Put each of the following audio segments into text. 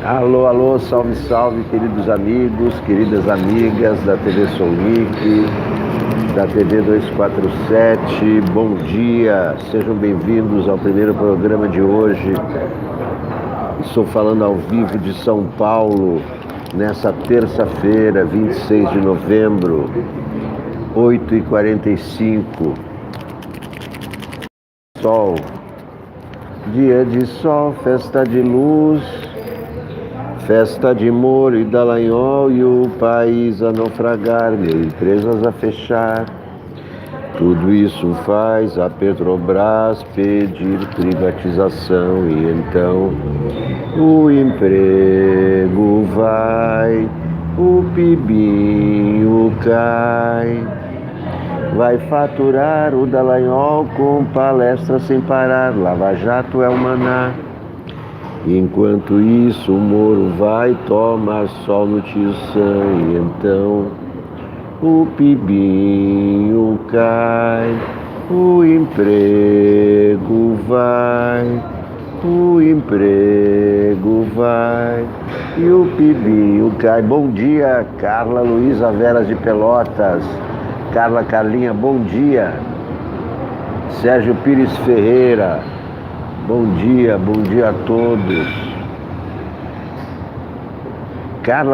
Alô, alô, salve, salve, queridos amigos, queridas amigas da TV Sounic, da TV 247, bom dia, sejam bem-vindos ao primeiro programa de hoje. Estou falando ao vivo de São Paulo, nessa terça-feira, 26 de novembro, 8h45. Sol, dia de sol, festa de luz, festa de Moro e Dallagnol e o país a naufragar, mil empresas a fechar. Tudo isso faz a Petrobras pedir privatização e então o emprego vai, o PIBinho cai. Vai faturar o Dallagnol com palestra sem parar, Lava Jato é o maná. Enquanto isso, o Moro vai tomar sol no Tiçã e então o PIBinho cai, o emprego vai, o emprego vai e o PIBinho cai. Bom dia, Carla Luísa Veras de Pelotas. Carlinha, bom dia. Sérgio Pires Ferreira, bom dia a todos.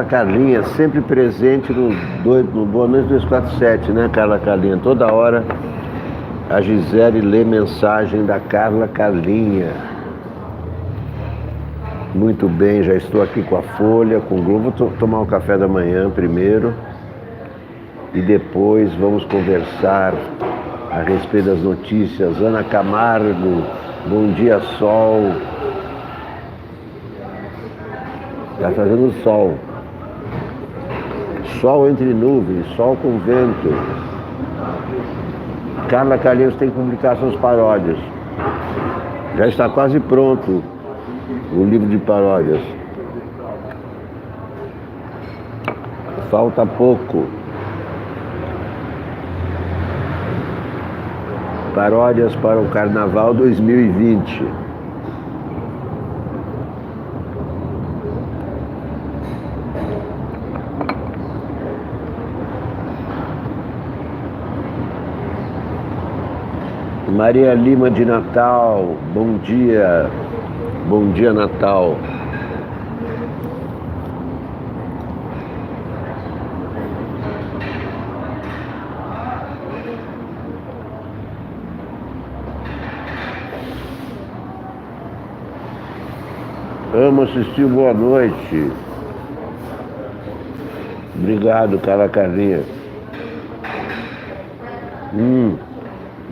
Carlinha, sempre presente no Boa Noite 247, né, Carlinha? Toda hora a Gisele lê mensagem da Carlinha. Muito bem, já estou aqui com a Folha, com o Globo. Vou tomar um café da manhã primeiro e depois vamos conversar a respeito das notícias. Ana Camargo, bom dia, sol. Está fazendo sol. Sol entre nuvens, sol com vento. Carla Calheiros tem que publicar suas paródias. Já está quase pronto o livro de paródias. Falta pouco. Paródias para o Carnaval 2020. Maria Lima de Natal, bom dia Natal. Amo assistir Boa Noite. Obrigado, Carlinha.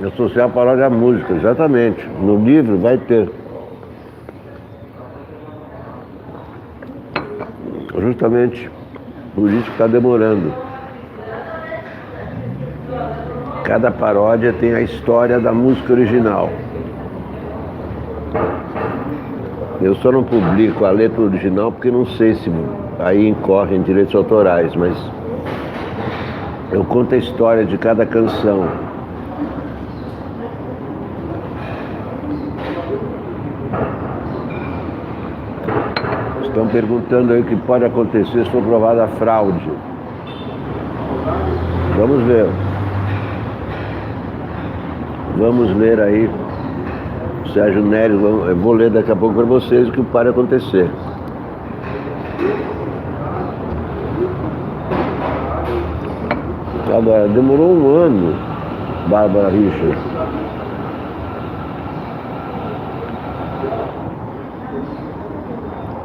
Associar a paródia à música, exatamente. No livro vai ter. Justamente por isso que está demorando. Cada paródia tem a história da música original. Eu só não publico a letra original porque não sei se aí incorrem direitos autorais, mas eu conto a história de cada canção. Estão perguntando aí o que pode acontecer se for provada a fraude. Vamos ver. Vamos ler aí. Sérgio Neres, eu vou ler daqui a pouco para vocês o que pode acontecer. Agora, demorou um ano, Bárbara Richard,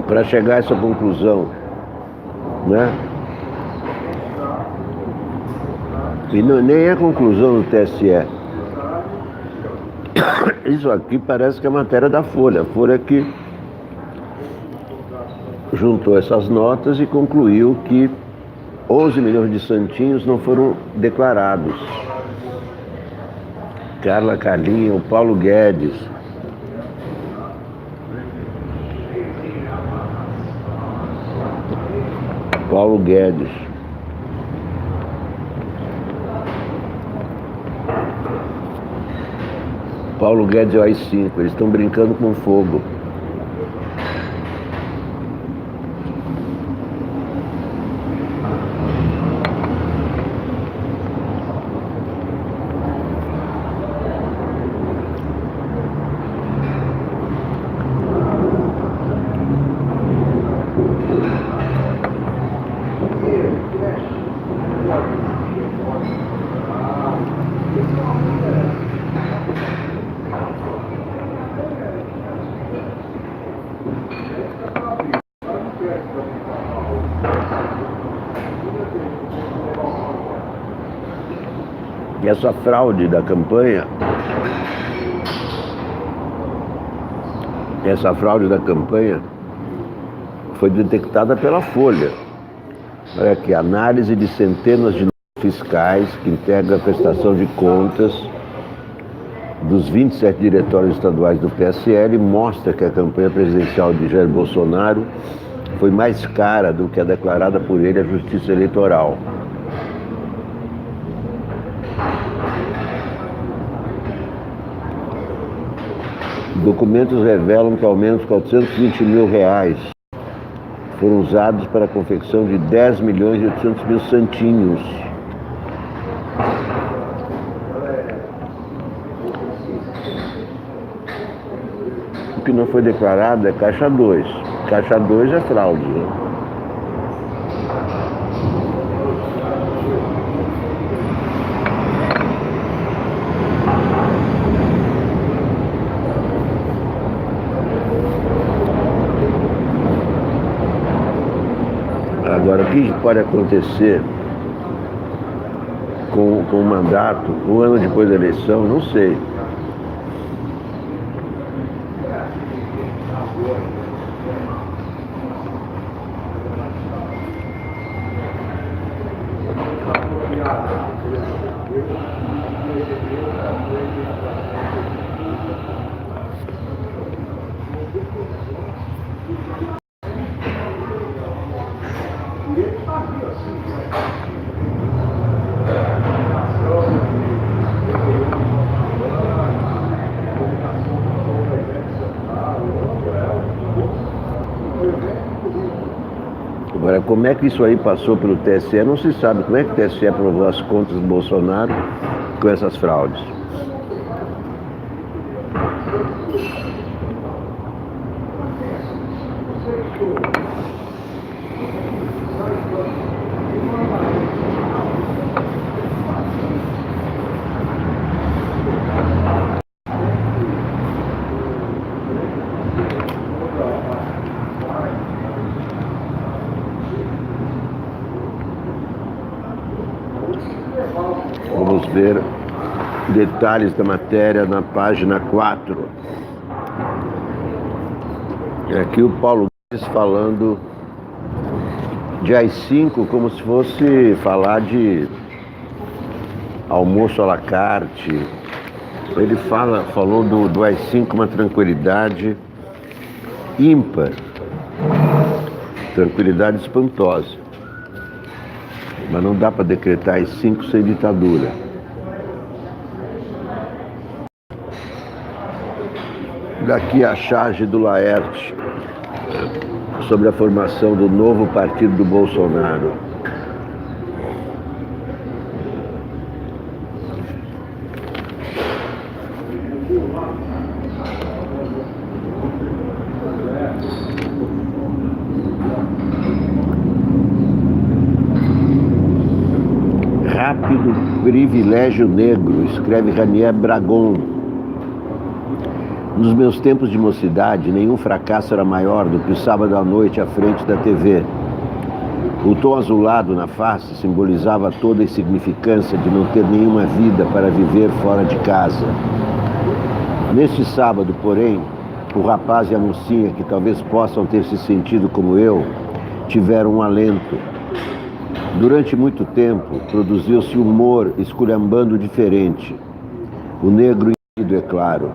para chegar a essa conclusão, né? E não, nem é conclusão do TSE. Isso aqui parece que é matéria da Folha. A Folha que juntou essas notas e concluiu que 11 milhões de santinhos não foram declarados. Carlinha, o Paulo Guedes. Paulo Guedes. Paulo Guedes e o AI-5, eles estão brincando com fogo. Essa fraude da campanha, foi detectada pela Folha. Olha aqui, análise de centenas de fiscais que integram a prestação de contas dos 27 diretórios estaduais do PSL mostra que a campanha presidencial de Jair Bolsonaro foi mais cara do que a declarada por ele à Justiça Eleitoral. Documentos revelam que ao menos R$420 mil foram usados para a confecção de 10 milhões e 800 mil santinhos. O que não foi declarado é Caixa 2. Caixa 2 é fraude, né? Agora, o que pode acontecer com o mandato, um ano depois da eleição, não sei. Agora, como é que isso aí passou pelo TSE, não se sabe. Como é que o TSE aprovou as contas do Bolsonaro com essas fraudes? Vamos ver detalhes da matéria na página 4. Aqui o Paulo Guedes falando de AI-5 como se fosse falar de almoço à la carte. Ele falou do AI-5 com uma tranquilidade ímpar, tranquilidade espantosa. Mas não dá para decretar AI-5 sem ditadura. Daqui a charge do Laerte sobre a formação do novo partido do Bolsonaro. Rápido privilégio negro, escreve Ranier Bragon. Nos meus tempos de mocidade, nenhum fracasso era maior do que o sábado à noite à frente da TV. O tom azulado na face simbolizava toda a insignificância de não ter nenhuma vida para viver fora de casa. Neste sábado, porém, o rapaz e a mocinha, que talvez possam ter se sentido como eu, tiveram um alento. Durante muito tempo, produziu-se humor esculhambando diferente. O negro é claro.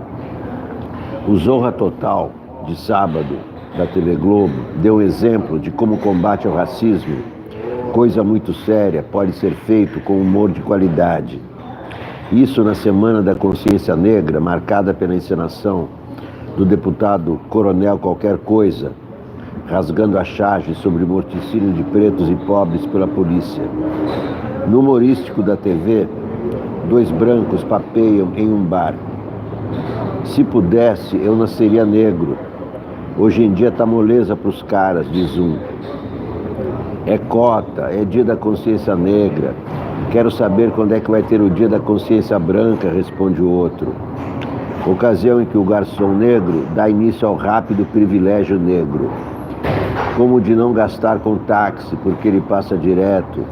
O Zorra Total, de sábado, da TV Globo, deu um exemplo de como o combate ao racismo, coisa muito séria, pode ser feito com humor de qualidade. Isso na Semana da Consciência Negra, marcada pela encenação do deputado Coronel Qualquer Coisa, rasgando a charge sobre o morticínio de pretos e pobres pela polícia. No humorístico da TV, dois brancos papeiam em um bar. Se pudesse, eu nasceria negro. Hoje em dia tá moleza pros caras, diz um. É cota, é dia da consciência negra. Quero saber quando é que vai ter o dia da consciência branca, responde o outro. Ocasião em que o garçom negro dá início ao rápido privilégio negro. Como de não gastar com táxi, porque ele passa direto.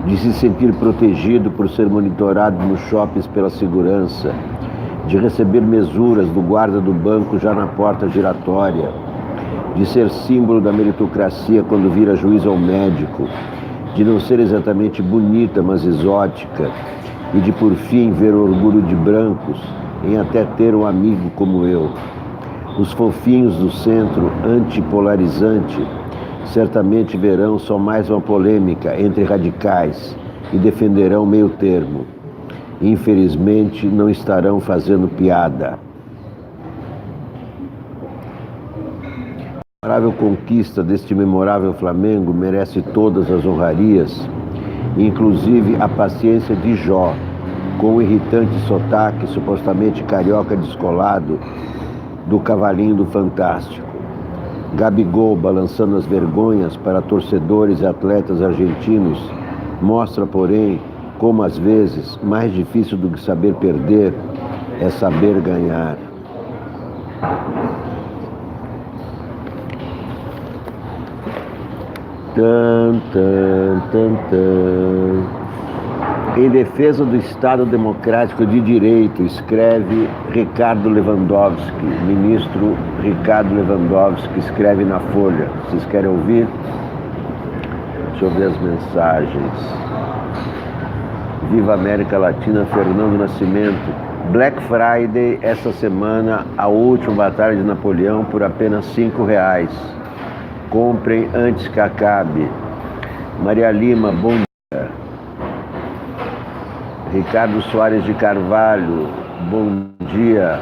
de se sentir protegido por ser monitorado nos shoppings pela segurança, de receber mesuras do guarda do banco já na porta giratória, de ser símbolo da meritocracia quando vira juiz ou médico, de não ser exatamente bonita, mas exótica, e de por fim ver o orgulho de brancos em até ter um amigo como eu. Os fofinhos do centro antipolarizante certamente verão só mais uma polêmica entre radicais e defenderão meio termo. Infelizmente, não estarão fazendo piada. A memorável conquista deste memorável Flamengo merece todas as honrarias, inclusive a paciência de Jó, com o irritante sotaque supostamente carioca descolado do cavalinho do Fantástico. Gabigol, balançando as vergonhas para torcedores e atletas argentinos, mostra, porém, como às vezes, mais difícil do que saber perder é saber ganhar. Em defesa do Estado Democrático de Direito, escreve Ricardo Lewandowski, ministro Ricardo Lewandowski, escreve na Folha. Vocês querem ouvir? Deixa eu ver as mensagens. Viva América Latina, Fernando Nascimento. Black Friday, essa semana, a última batalha de Napoleão por apenas R$5. Comprem antes que acabe. Maria Lima, bom dia. Ricardo Soares de Carvalho, bom dia.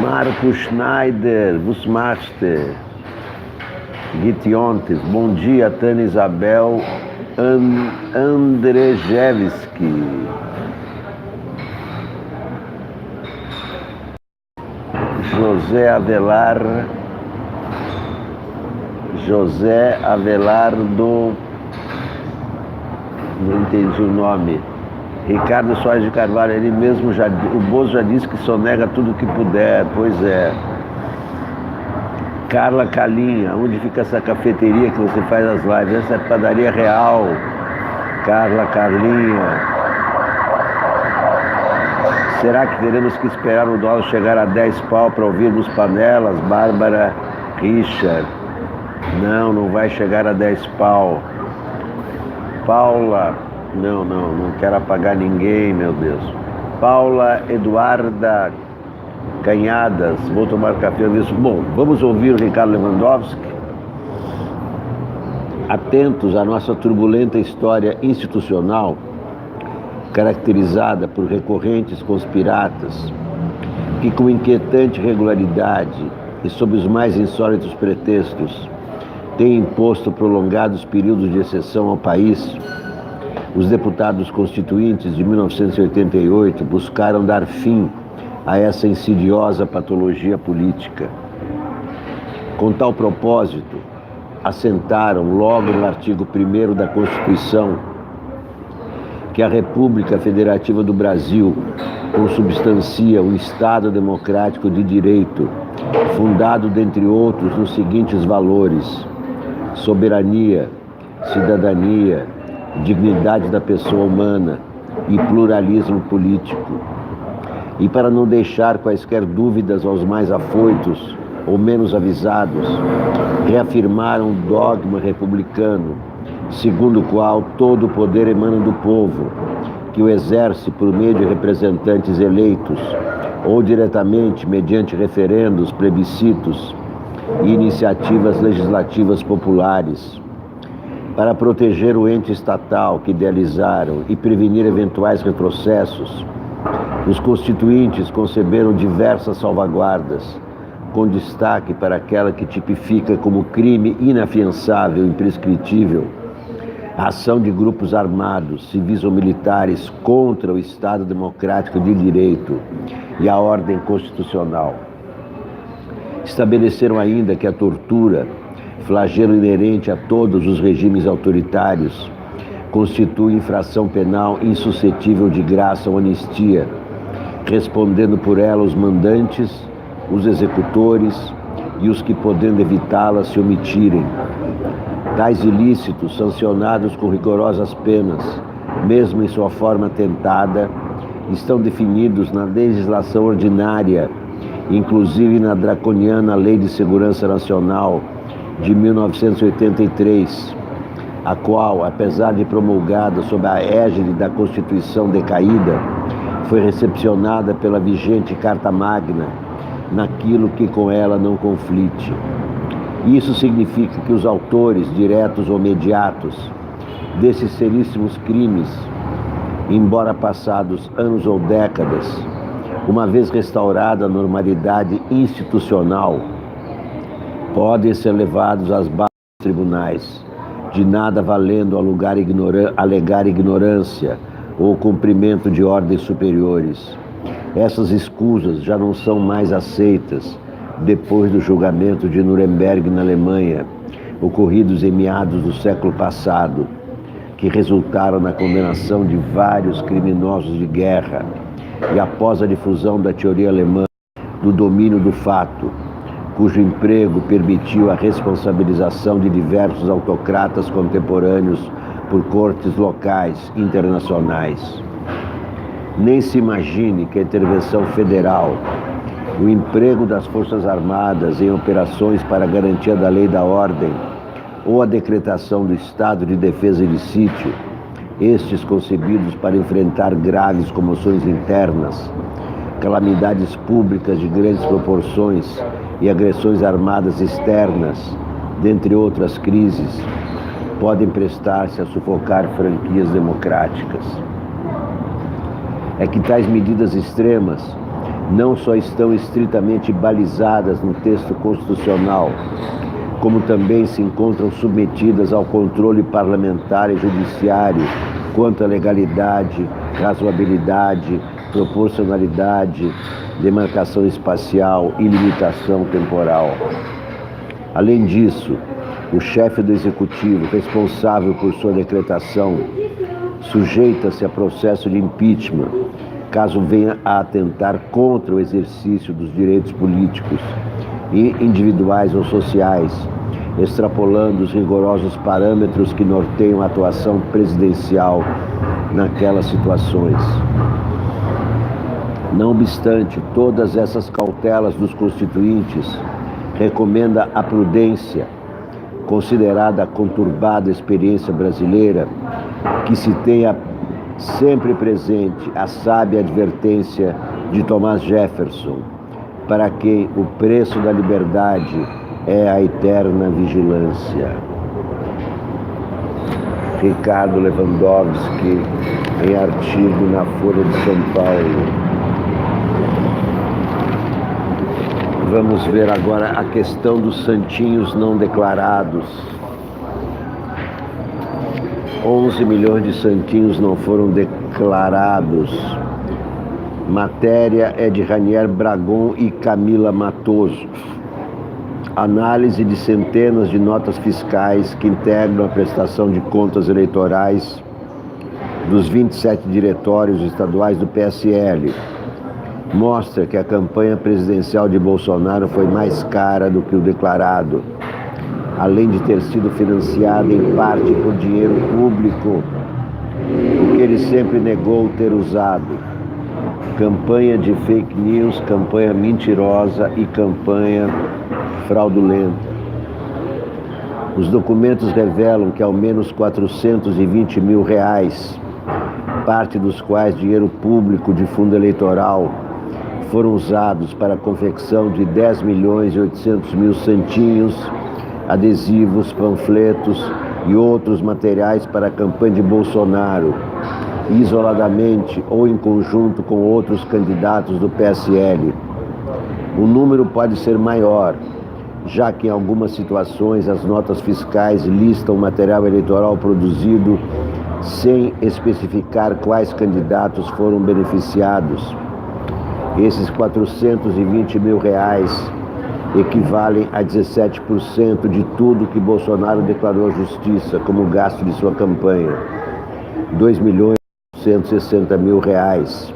Marco Schneider, was machst? Gitiontes, bom dia. Tânia Isabel Andrzejewski. José Avelardo, não entendi o nome. Ricardo Soares de Carvalho, ele mesmo o Bozo já disse que sonega tudo que puder, pois é. Carla Calinha, onde fica essa cafeteria que você faz as lives? Essa é a Padaria Real. Carlinha. Será que teremos que esperar o dólar chegar a 10 pau para ouvirmos panelas? Bárbara Richard. Não vai chegar a 10 pau. Paula, não quero apagar ninguém, meu Deus. Paula Eduarda Canhadas, vou tomar café. Bom, vamos ouvir o Ricardo Lewandowski. Atentos à nossa turbulenta história institucional, caracterizada por recorrentes conspiratas, que com inquietante regularidade e sob os mais insólitos pretextos têm imposto prolongados períodos de exceção ao país, os deputados constituintes de 1988 buscaram dar fim a essa insidiosa patologia política. Com tal propósito, assentaram logo no artigo 1º da Constituição que a República Federativa do Brasil consubstancia o Estado Democrático de Direito, fundado, dentre outros, nos seguintes valores: soberania, cidadania, dignidade da pessoa humana e pluralismo político. E para não deixar quaisquer dúvidas aos mais afoitos ou menos avisados, reafirmaram o dogma republicano, segundo o qual todo o poder emana do povo, que o exerce por meio de representantes eleitos ou diretamente mediante referendos, plebiscitos e iniciativas legislativas populares. Para proteger o ente estatal que idealizaram e prevenir eventuais retrocessos, os constituintes conceberam diversas salvaguardas, com destaque para aquela que tipifica como crime inafiançável e imprescritível a ação de grupos armados, civis ou militares contra o Estado Democrático de Direito e a ordem constitucional. Estabeleceram ainda que a tortura, flagelo inerente a todos os regimes autoritários, constitui infração penal insuscetível de graça ou anistia, respondendo por ela os mandantes, os executores e os que, podendo evitá-las, se omitirem. Tais ilícitos, sancionados com rigorosas penas, mesmo em sua forma tentada, estão definidos na legislação ordinária, inclusive na draconiana Lei de Segurança Nacional de 1983, a qual, apesar de promulgada sob a égide da Constituição decaída, foi recepcionada pela vigente Carta Magna naquilo que com ela não conflite. Isso significa que os autores, diretos ou mediatos, desses seríssimos crimes, embora passados anos ou décadas, uma vez restaurada a normalidade institucional, podem ser levados às barras dos tribunais, de nada valendo alegar ignorância ou cumprimento de ordens superiores. Essas escusas já não são mais aceitas depois do julgamento de Nuremberg na Alemanha, ocorridos em meados do século passado, que resultaram na condenação de vários criminosos de guerra e após a difusão da teoria alemã do domínio do fato, cujo emprego permitiu a responsabilização de diversos autocratas contemporâneos por cortes locais e internacionais. Nem se imagine que a intervenção federal, o emprego das Forças Armadas em operações para a garantia da lei e da ordem, ou a decretação do estado de defesa de sítio, estes concebidos para enfrentar graves comoções internas, calamidades públicas de grandes proporções e agressões armadas externas, dentre outras crises, podem prestar-se a sufocar franquias democráticas. É que tais medidas extremas não só estão estritamente balizadas no texto constitucional, como também se encontram submetidas ao controle parlamentar e judiciário quanto à legalidade, razoabilidade, proporcionalidade, demarcação espacial e limitação temporal. Além disso, o chefe do executivo, responsável por sua decretação, sujeita-se a processo de impeachment, caso venha a atentar contra o exercício dos direitos políticos e individuais ou sociais, extrapolando os rigorosos parâmetros que norteiam a atuação presidencial naquelas situações. Não obstante todas essas cautelas dos constituintes, recomenda a prudência, considerada a conturbada experiência brasileira, que se tenha sempre presente a sábia advertência de Thomas Jefferson, para quem o preço da liberdade é a eterna vigilância. Ricardo Lewandowski, em artigo na Folha de São Paulo. Vamos ver agora a questão dos santinhos não declarados. 11 milhões de santinhos não foram declarados. Matéria é de Ranier Bragon e Camila Matoso. Análise de centenas de notas fiscais que integram a prestação de contas eleitorais dos 27 diretórios estaduais do PSL mostra que a campanha presidencial de Bolsonaro foi mais cara do que o declarado, além de ter sido financiada em parte por dinheiro público, o que ele sempre negou ter usado. Campanha de fake news, campanha mentirosa e campanha fraudulenta. Os documentos revelam que ao menos 420 mil reais, parte dos quais dinheiro público de fundo eleitoral, foram usados para a confecção de 10 milhões e 800 mil santinhos, adesivos, panfletos e outros materiais para a campanha de Bolsonaro, isoladamente ou em conjunto com outros candidatos do PSL. O número pode ser maior, já que em algumas situações as notas fiscais listam o material eleitoral produzido sem especificar quais candidatos foram beneficiados. Esses 420 mil reais equivalem a 17% de tudo que Bolsonaro declarou à Justiça como gasto de sua campanha, 2 milhões e 160 mil reais.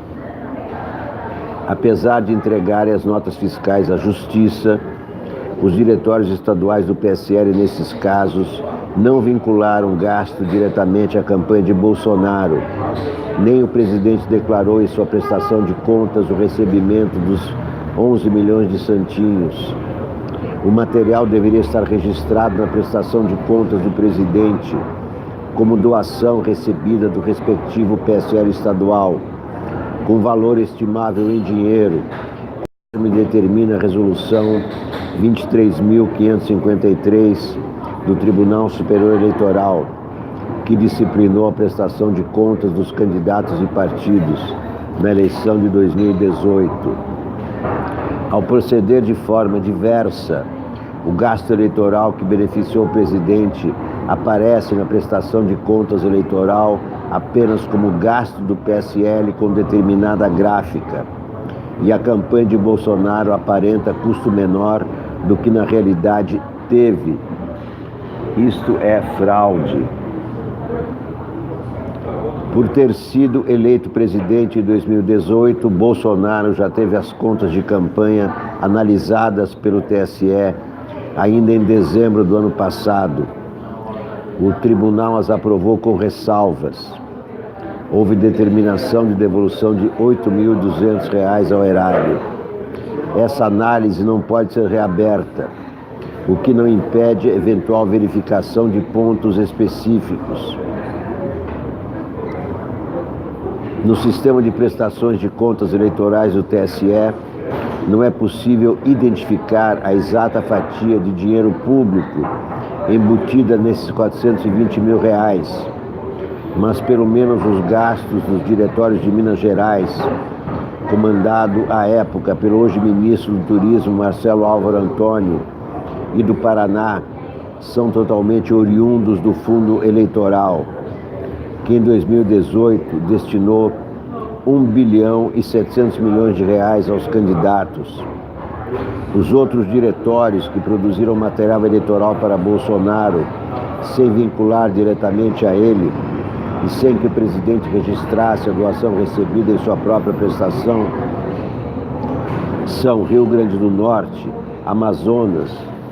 Apesar de entregarem as notas fiscais à Justiça, Os diretórios estaduais do PSL, nesses casos, não vincularam gasto diretamente à campanha de Bolsonaro. Nem o presidente declarou em sua prestação de contas o recebimento dos 11 milhões de santinhos. O material deveria estar registrado na prestação de contas do presidente como doação recebida do respectivo PSL estadual, com valor estimável em dinheiro, conforme determina a Resolução 23.553 do Tribunal Superior Eleitoral, que disciplinou a prestação de contas dos candidatos e partidos na eleição de 2018. Ao proceder de forma diversa, o gasto eleitoral que beneficiou o presidente aparece na prestação de contas eleitoral apenas como gasto do PSL com determinada gráfica, e a campanha de Bolsonaro aparenta custo menor do que na realidade teve. Isto é fraude. Por ter sido eleito presidente em 2018, Bolsonaro já teve as contas de campanha analisadas pelo TSE ainda em dezembro do ano passado. O tribunal as aprovou com ressalvas. Houve determinação de devolução de R$ 8.200 ao erário. Essa análise não pode ser reaberta, o que não impede eventual verificação de pontos específicos. No sistema de prestações de contas eleitorais do TSE, não é possível identificar a exata fatia de dinheiro público embutida nesses R$ 420 mil, mas pelo menos os gastos dos diretórios de Minas Gerais, comandado à época pelo hoje ministro do Turismo, Marcelo Álvaro Antônio, e do Paraná, são totalmente oriundos do fundo eleitoral, que em 2018 destinou R$ 1.7 bilhões aos candidatos. Os outros diretórios que produziram material eleitoral para Bolsonaro, sem vincular diretamente a ele e sem que o presidente registrasse a doação recebida em sua própria prestação, são Rio Grande do Norte, Amazonas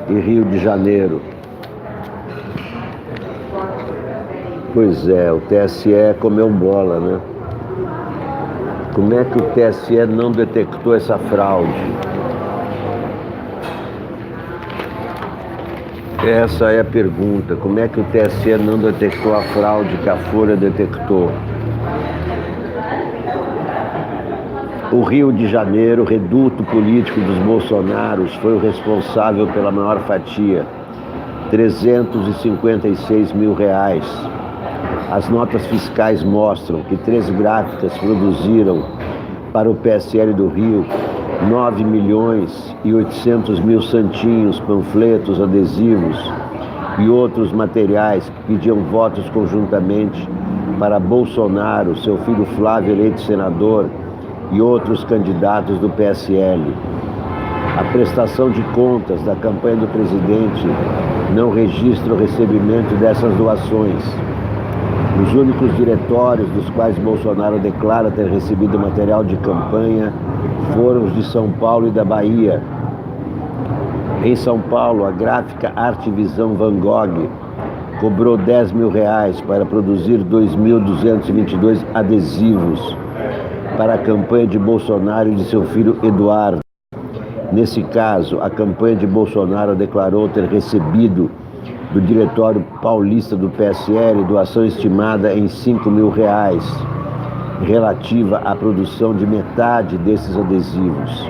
e Rio de Janeiro. Pois é, o TSE comeu bola, né? Como é que o TSE não detectou essa fraude? Essa é a pergunta. Como é que o TSE não detectou a fraude que a Folha detectou? O Rio de Janeiro, reduto político dos Bolsonaros, foi o responsável pela maior fatia, R$ 356 mil. As notas fiscais mostram que 3 gráficas produziram para o PSL do Rio 9 milhões e 800 mil santinhos, panfletos, adesivos e outros materiais que pediam votos conjuntamente para Bolsonaro, seu filho Flávio eleito senador e outros candidatos do PSL. A prestação de contas da campanha do presidente não registra o recebimento dessas doações. Os únicos diretórios dos quais Bolsonaro declara ter recebido material de campanha foram os de São Paulo e da Bahia. Em São Paulo, a gráfica Artvisão Van Gogh cobrou R$ 10 mil para produzir 2.222 adesivos para a campanha de Bolsonaro e de seu filho Eduardo. Nesse caso, a campanha de Bolsonaro declarou ter recebido do Diretório Paulista do PSL doação estimada em R$ 5 mil, relativa à produção de metade desses adesivos.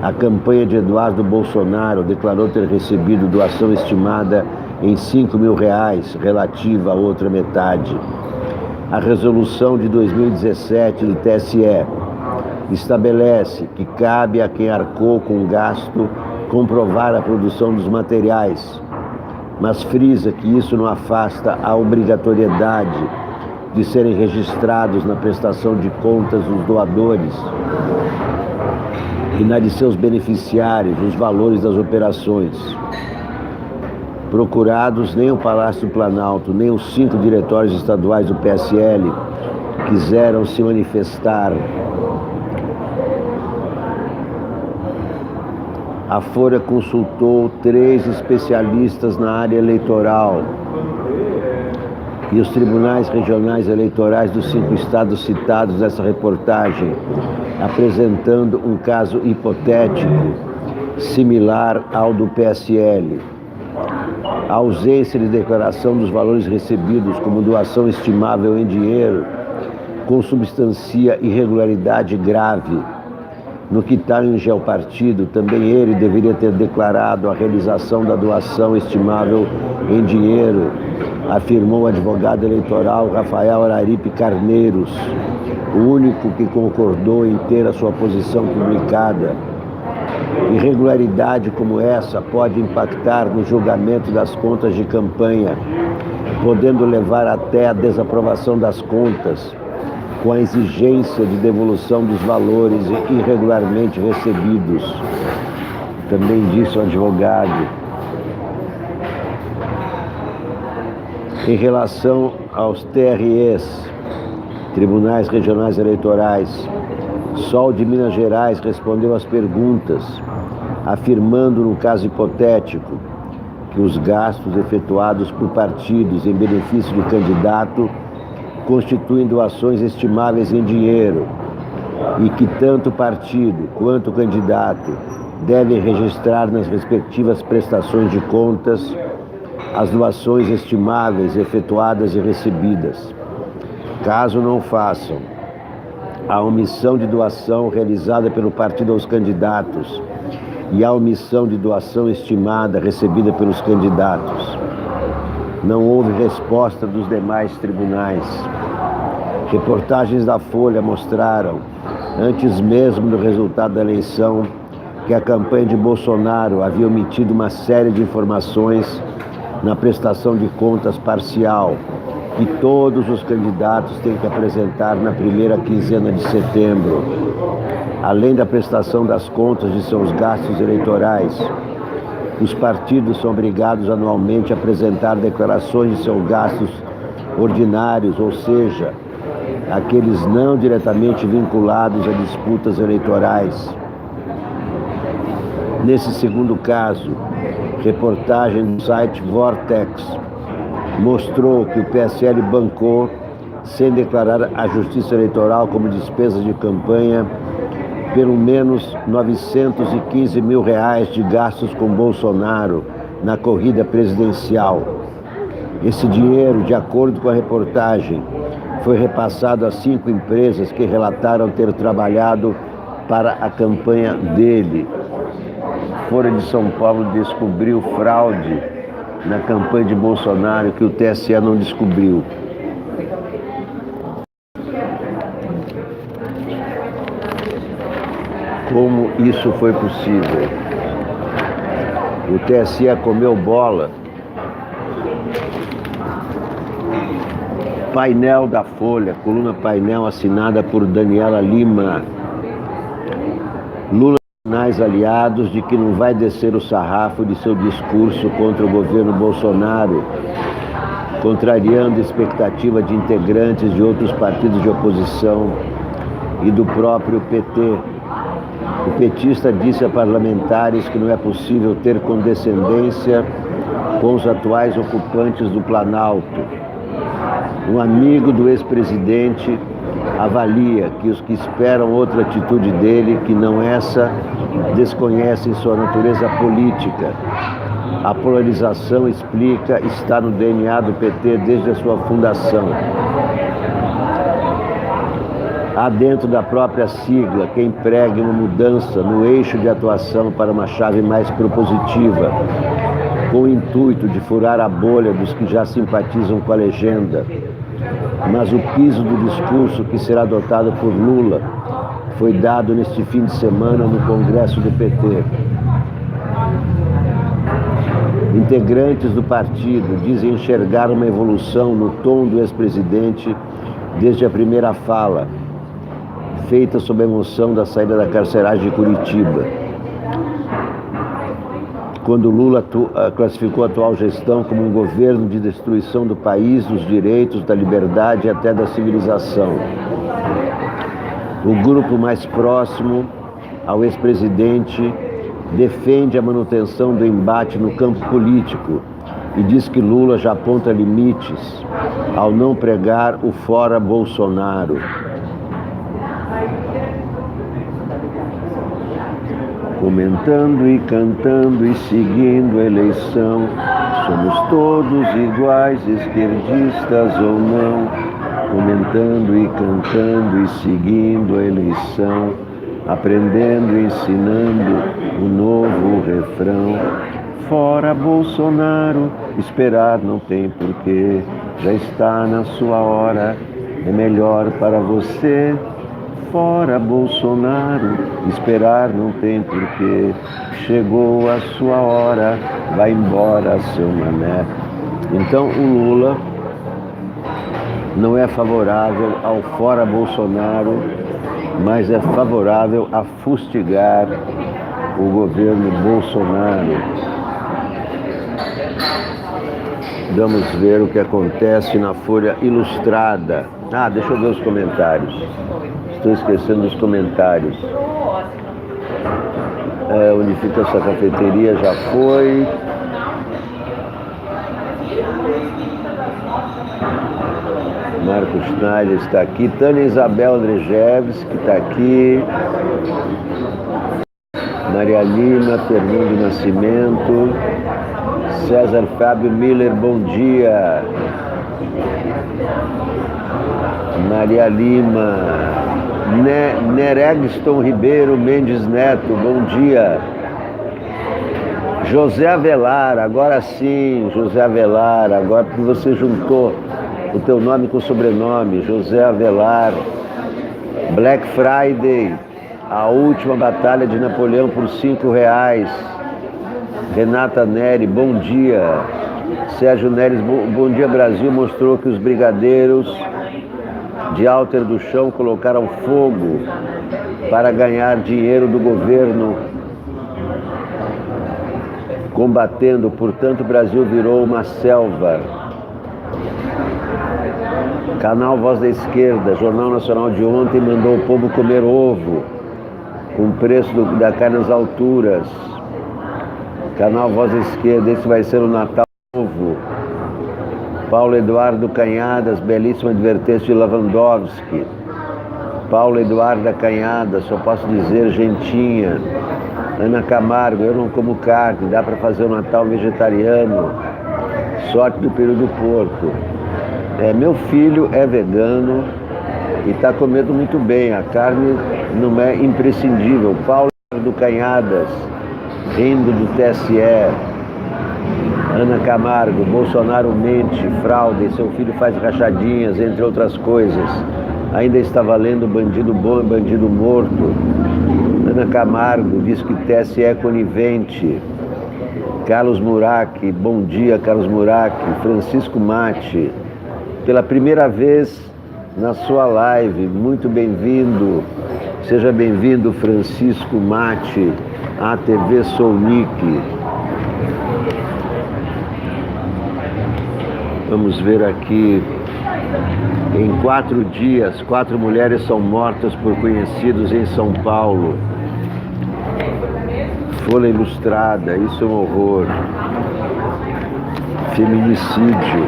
A campanha de Eduardo Bolsonaro declarou ter recebido doação estimada em R$ 5 mil, relativa à outra metade. A resolução de 2017 do TSE estabelece que cabe a quem arcou com o gasto comprovar a produção dos materiais, mas frisa que isso não afasta a obrigatoriedade de serem registrados na prestação de contas os doadores e na de seus beneficiários os valores das operações. Procurados, nem o Palácio do Planalto, nem os 5 diretórios estaduais do PSL quiseram se manifestar. A Folha consultou 3 especialistas na área eleitoral e os tribunais regionais eleitorais dos 5 estados citados nessa reportagem, apresentando um caso hipotético similar ao do PSL. A ausência de declaração dos valores recebidos como doação estimável em dinheiro consubstancia irregularidade grave. No que tange ao partido, também ele deveria ter declarado a realização da doação estimável em dinheiro, afirmou o advogado eleitoral Rafael Araripe Carneiros, o único que concordou em ter a sua posição publicada. Irregularidade como essa pode impactar no julgamento das contas de campanha, podendo levar até a desaprovação das contas, com a exigência de devolução dos valores irregularmente recebidos. Também disse o advogado. Em relação aos TREs, Tribunais Regionais Eleitorais, Sol de Minas Gerais respondeu às perguntas, afirmando no caso hipotético que os gastos efetuados por partidos em benefício do candidato constituem doações estimáveis em dinheiro e que tanto o partido quanto o candidato devem registrar nas respectivas prestações de contas as doações estimáveis efetuadas e recebidas. Caso não façam, a omissão de doação realizada pelo partido aos candidatos e a omissão de doação estimada recebida pelos candidatos. Não houve resposta dos demais tribunais. Reportagens da Folha mostraram, antes mesmo do resultado da eleição, que a campanha de Bolsonaro havia omitido uma série de informações na prestação de contas parcial, que todos os candidatos têm que apresentar na primeira quinzena de setembro. Além da prestação das contas de seus gastos eleitorais, os partidos são obrigados anualmente a apresentar declarações de seus gastos ordinários, ou seja, aqueles não diretamente vinculados a disputas eleitorais. Nesse segundo caso, reportagem do site Vortex mostrou que o PSL bancou, sem declarar à Justiça Eleitoral como despesas de campanha, pelo menos R$915 mil de gastos com Bolsonaro na corrida presidencial. Esse dinheiro, de acordo com a reportagem, foi repassado a 5 empresas que relataram ter trabalhado para a campanha dele. Folha de São Paulo descobriu fraude na campanha de Bolsonaro que o TSE não descobriu. Como isso foi possível? O TSE comeu bola. Painel da Folha, coluna painel assinada por Daniela Lima. Lula e sinais aliados de que não vai descer o sarrafo de seu discurso contra o governo Bolsonaro, contrariando a expectativa de integrantes de outros partidos de oposição e do próprio PT. O petista disse a parlamentares que não é possível ter condescendência com os atuais ocupantes do Planalto. Um amigo do ex-presidente avalia que os que esperam outra atitude dele, que não essa, desconhecem sua natureza política. A polarização, explica, está no DNA do PT desde a sua fundação. Há dentro da própria sigla quem pregue uma mudança no eixo de atuação para uma chave mais propositiva, com o intuito de furar a bolha dos que já simpatizam com a legenda. Mas o piso do discurso que será adotado por Lula foi dado neste fim de semana no Congresso do PT. Integrantes do partido dizem enxergar uma evolução no tom do ex-presidente desde a primeira fala, feita sob a emoção da saída da carceragem de Curitiba, quando Lula classificou a atual gestão como um governo de destruição do país, dos direitos, da liberdade e até da civilização. O grupo mais próximo ao ex-presidente defende a manutenção do embate no campo político e diz que Lula já aponta limites ao não pregar o fora Bolsonaro. Comentando e cantando e seguindo a eleição, somos todos iguais, esquerdistas ou não. Comentando e cantando e seguindo a eleição, aprendendo e ensinando o novo refrão. Fora Bolsonaro, esperar não tem porquê, já está na sua hora, é melhor para você. Fora Bolsonaro, esperar não tem porquê, chegou a sua hora, vai embora seu mané. Então o Lula não é favorável ao fora Bolsonaro, mas é favorável a fustigar o governo Bolsonaro. Vamos ver o que acontece na Folha Ilustrada. Deixa eu ver os comentários. Estou esquecendo os comentários. Onde fica essa cafeteria já foi. Marcos Schneider está aqui. Tânia Isabel Andrzejewski que está aqui. Maria Lima, Fernando Nascimento. César Fábio Miller, bom dia. Maria Lima. Neregston Ribeiro Mendes Neto, bom dia. José Avelar, agora sim, José Avelar, agora que você juntou o teu nome com o sobrenome, José Avelar. Black Friday, a última batalha de Napoleão por R$5. Renata Neri, bom dia. Sérgio Neres, bom dia Brasil, mostrou que os brigadeiros de Alter do Chão colocaram fogo para ganhar dinheiro do governo, combatendo, portanto o Brasil virou uma selva. Canal Voz da Esquerda, Jornal Nacional de ontem mandou o povo comer ovo, com o preço da carne às alturas. Canal Voz da Esquerda, esse vai ser o Natal novo. Paulo Eduardo Canhadas, belíssima advertência de Lavandowski. Paulo Eduardo Canhadas, só posso dizer gentinha. Ana Camargo, eu não como carne, dá para fazer o Natal vegetariano. Sorte do Peru do Porto. Meu filho é vegano e está comendo muito bem, a carne não é imprescindível. Paulo Eduardo Canhadas, rindo do TSE. Ana Camargo, Bolsonaro mente, fraude, seu filho faz rachadinhas, entre outras coisas. Ainda está valendo bandido bom e bandido morto. Ana Camargo diz que TSE é conivente. Carlos Murac, bom dia Carlos Murac. Francisco Mate, pela primeira vez na sua live, muito bem-vindo. Seja bem-vindo Francisco Mate, à TV Sounic. Vamos ver aqui. Em 4 dias, 4 mulheres são mortas por conhecidos em São Paulo. Folha Ilustrada, isso é um horror. Feminicídio.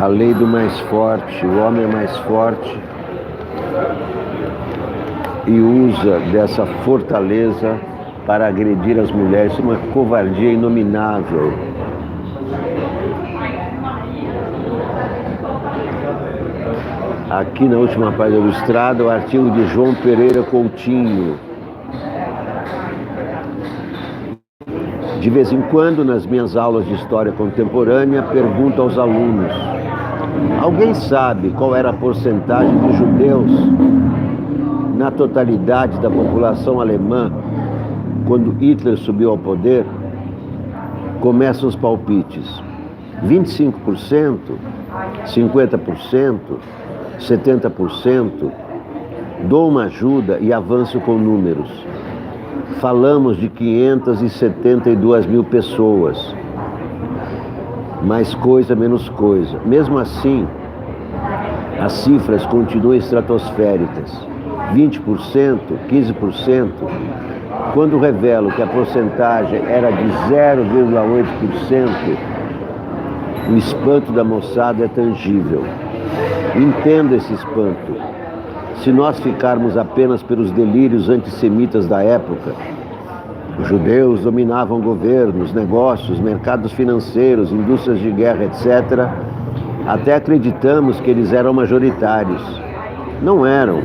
A lei do mais forte, o homem é mais forte e usa dessa fortaleza para agredir as mulheres. Isso é uma covardia inominável. Aqui na última página ilustrada, o artigo de João Pereira Coutinho. De vez em quando, nas minhas aulas de História Contemporânea, pergunto aos alunos: alguém sabe qual era a porcentagem de judeus na totalidade da população alemã quando Hitler subiu ao poder? Começam os palpites. 25%, 50%, 70%. Dou uma ajuda e avanço com números. Falamos de 572 mil pessoas. Mais coisa, menos coisa. Mesmo assim, as cifras continuam estratosféricas. 20%, 15%, quando revelo que a porcentagem era de 0,8%, o espanto da moçada é tangível. Entendo esse espanto. Se nós ficarmos apenas pelos delírios antissemitas da época, os judeus dominavam governos, negócios, mercados financeiros, indústrias de guerra, etc., até acreditamos que eles eram majoritários. Não eram.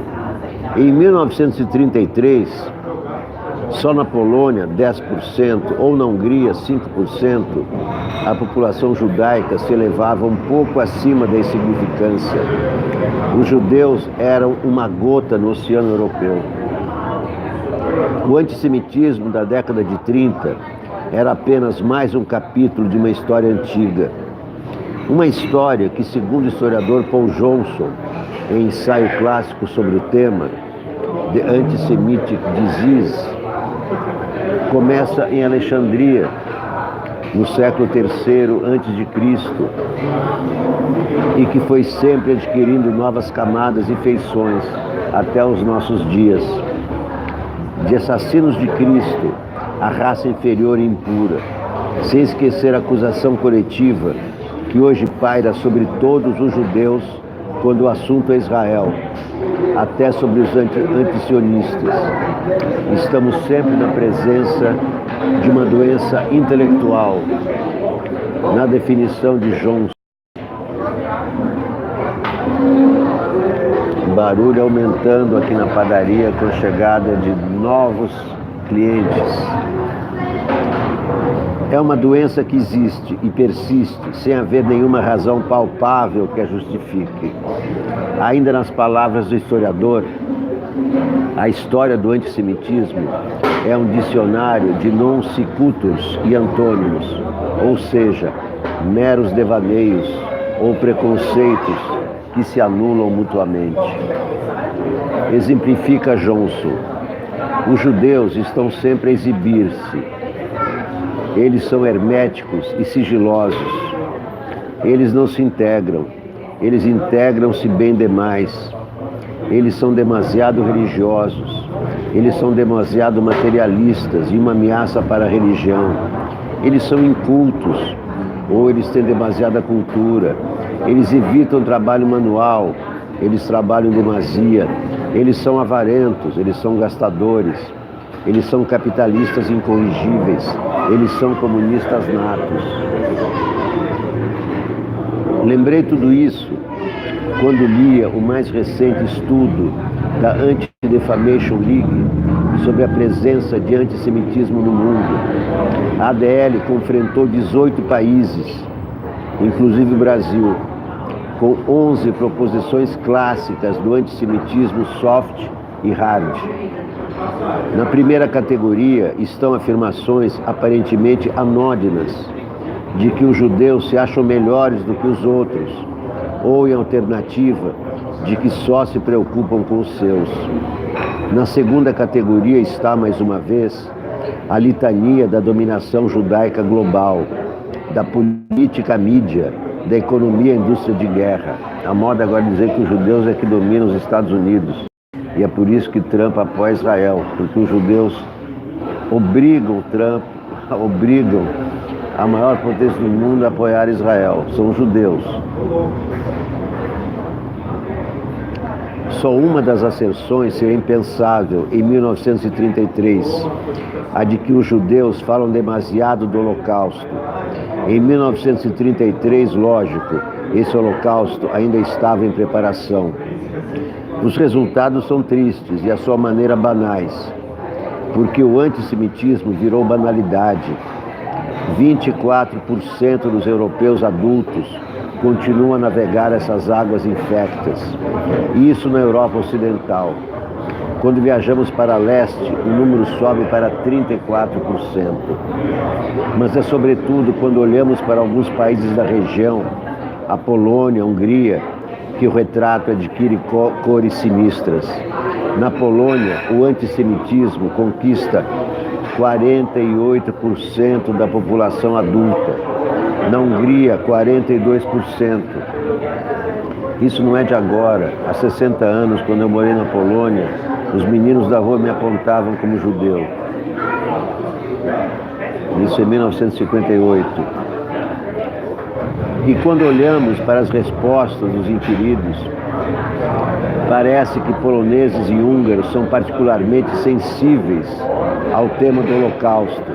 Em 1933, só na Polônia, 10%, ou na Hungria, 5%, a população judaica se elevava um pouco acima da insignificância. Os judeus eram uma gota no oceano europeu. O antissemitismo da década de 30 era apenas mais um capítulo de uma história antiga. Uma história que, segundo o historiador Paul Johnson, em ensaio clássico sobre o tema, The Anti-Semitic Disease, começa em Alexandria, no século III a.C., e que foi sempre adquirindo novas camadas e feições até os nossos dias. De assassinos de Cristo, a raça inferior e impura, sem esquecer a acusação coletiva que hoje paira sobre todos os judeus quando o assunto é Israel, até sobre os antisionistas. Estamos sempre na presença de uma doença intelectual, na definição de Johnson. Barulho aumentando aqui na padaria com a chegada de novos clientes. É uma doença que existe e persiste, sem haver nenhuma razão palpável que a justifique. Ainda nas palavras do historiador, a história do antissemitismo é um dicionário de non sequuturs e antônimos, ou seja, meros devaneios ou preconceitos que se anulam mutuamente. Exemplifica Johnson: os judeus estão sempre a exibir-se. Eles são herméticos e sigilosos. Eles não se integram. Eles integram-se bem demais. Eles são demasiado religiosos. Eles são demasiado materialistas e uma ameaça para a religião. Eles são incultos, ou eles têm demasiada cultura. Eles evitam trabalho manual. Eles trabalham em demasia. Eles são avarentos. Eles são gastadores. Eles são capitalistas incorrigíveis. Eles são comunistas natos. Lembrei tudo isso quando lia o mais recente estudo da Anti-Defamation League sobre a presença de antissemitismo no mundo. A ADL confrontou 18 países, inclusive o Brasil, com 11 proposições clássicas do antissemitismo soft e hard. Na primeira categoria estão afirmações aparentemente anódinas de que os judeus se acham melhores do que os outros, ou, em alternativa, de que só se preocupam com os seus. Na segunda categoria está, mais uma vez, a litania da dominação judaica global, da política mídia, da economia e indústria de guerra. A moda agora é dizer que os judeus é que dominam os Estados Unidos. E é por isso que Trump apoia Israel, porque os judeus obrigam Trump, obrigam a maior potência do mundo a apoiar Israel. São os judeus. Só uma das asserções seria impensável em 1933, a de que os judeus falam demasiado do Holocausto. Em 1933, lógico, esse Holocausto ainda estava em preparação. Os resultados são tristes e, à sua maneira, banais, porque o antissemitismo virou banalidade. 24% dos europeus adultos continuam a navegar essas águas infectas. Isso na Europa Ocidental. Quando viajamos para leste, o número sobe para 34%. Mas é sobretudo quando olhamos para alguns países da região, a Polônia, a Hungria, que o retrato adquire cores sinistras. Na Polônia, o antissemitismo conquista 48% da população adulta. Na Hungria, 42%. Isso não é de agora. Há 60 anos, quando eu morei na Polônia, os meninos da rua me apontavam como judeu. Isso em 1958. E quando olhamos para as respostas dos inquiridos, parece que poloneses e húngaros são particularmente sensíveis ao tema do Holocausto.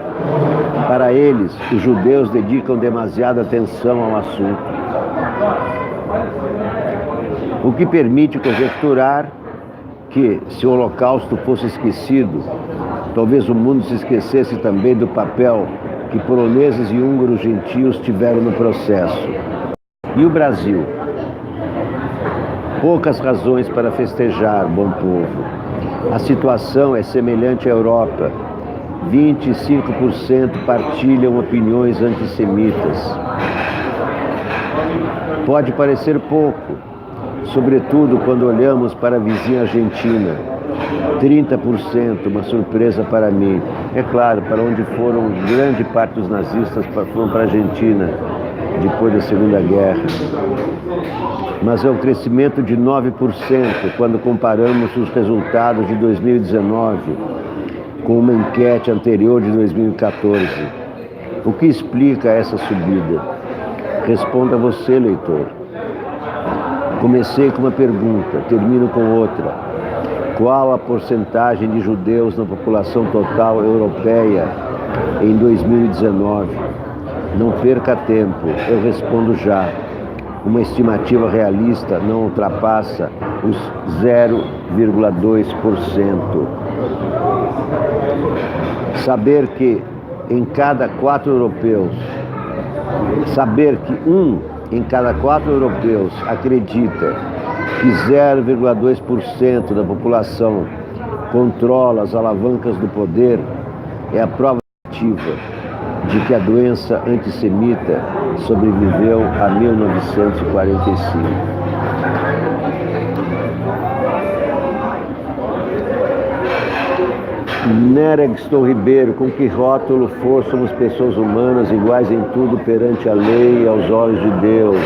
Para eles, os judeus dedicam demasiada atenção ao assunto, o que permite conjecturar que, se o Holocausto fosse esquecido, talvez o mundo se esquecesse também do papel que poloneses e húngaros gentios tiveram no processo. E o Brasil? Poucas razões para festejar, bom povo. A situação é semelhante à Europa. 25% partilham opiniões antissemitas. Pode parecer pouco, sobretudo quando olhamos para a vizinha Argentina. 30%, uma surpresa para mim. É claro, para onde foram grande parte dos nazistas, foram para a Argentina, depois da Segunda Guerra. Mas é um crescimento de 9% quando comparamos os resultados de 2019 com uma enquete anterior de 2014. O que explica essa subida? Responda você, leitor. Comecei com uma pergunta, termino com outra. Qual a porcentagem de judeus na população total europeia em 2019? Não perca tempo, eu respondo já. Uma estimativa realista não ultrapassa os 0,2%. Saber que um em cada quatro europeus acredita que 0,2% da população controla as alavancas do poder é a prova ativa de que a doença antissemita sobreviveu a 1945. Neregston Ribeiro, com que rótulo somos pessoas humanas iguais em tudo perante a lei e aos olhos de Deus?